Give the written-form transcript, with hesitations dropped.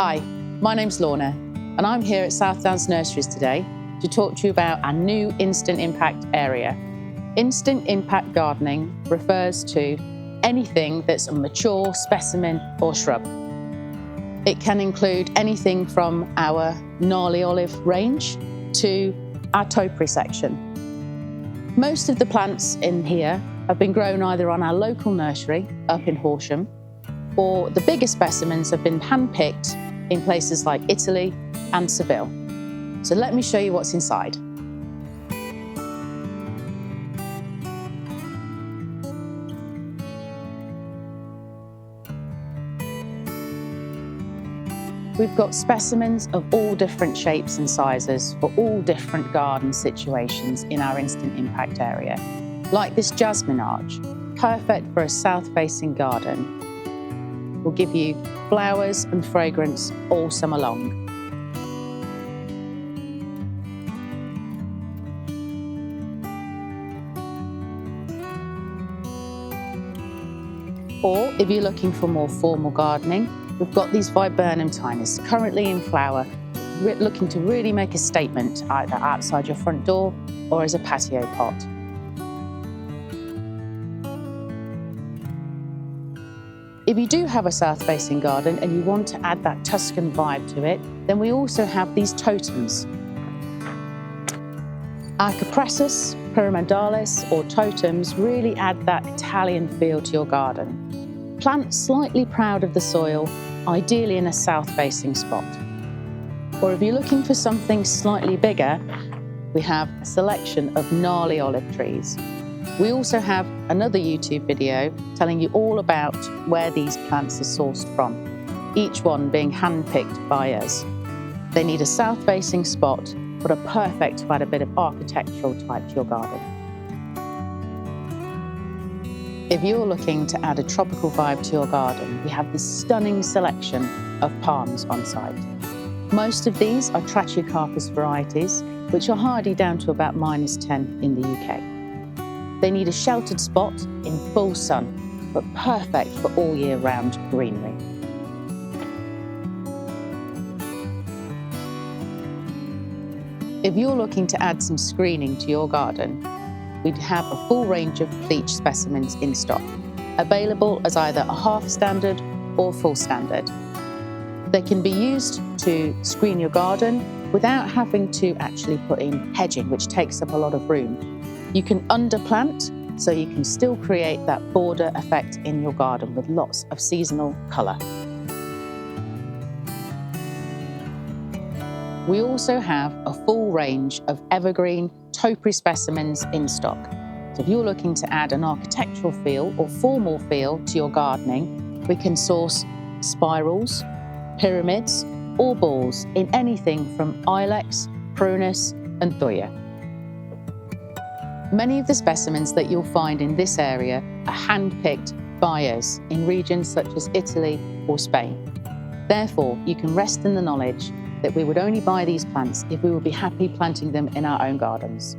Hi, my name's Lorna, and I'm here at South Downs Nurseries today to talk to you about our new Instant Impact area. Instant Impact gardening refers to anything that's a mature specimen or shrub. It can include anything from our gnarly olive range to our topiary section. Most of the plants in here have been grown either on our local nursery up in Horsham, or the bigger specimens have been hand-picked in places like Italy and Seville. So let me show you what's inside. We've got specimens of all different shapes and sizes for all different garden situations in our Instant Impact area. Like this jasmine arch, perfect for a south-facing garden. Will give you flowers and fragrance all summer long. Or if you're looking for more formal gardening, we've got these viburnum tinies currently in flower, looking to really make a statement either outside your front door or as a patio pot. If you do have a south-facing garden and you want to add that Tuscan vibe to it, then we also have these totems. Our Cupressus, pyramidalis or totems really add that Italian feel to your garden. Plant slightly proud of the soil, ideally in a south-facing spot. Or if you're looking for something slightly bigger, we have a selection of gnarly olive trees. We also have another YouTube video telling you all about where these plants are sourced from, each one being hand-picked by us. They need a south-facing spot, but are perfect to add a bit of architectural type to your garden. If you're looking to add a tropical vibe to your garden, we have this stunning selection of palms on site. Most of these are Trachycarpus varieties, which are hardy down to about -10 in the UK. They need a sheltered spot in full sun, but perfect for all year round greenery. If you're looking to add some screening to your garden, we have a full range of pleach specimens in stock, available as either a half standard or full standard. They can be used to screen your garden without having to actually put in hedging, which takes up a lot of room. You can underplant, so you can still create that border effect in your garden with lots of seasonal colour. We also have a full range of evergreen topiary specimens in stock. So if you're looking to add an architectural feel or formal feel to your gardening, we can source spirals, pyramids, or balls in anything from ilex, prunus, and thuya. Many of the specimens that you'll find in this area are hand-picked by us in regions such as Italy or Spain. Therefore, you can rest in the knowledge that we would only buy these plants if we would be happy planting them in our own gardens.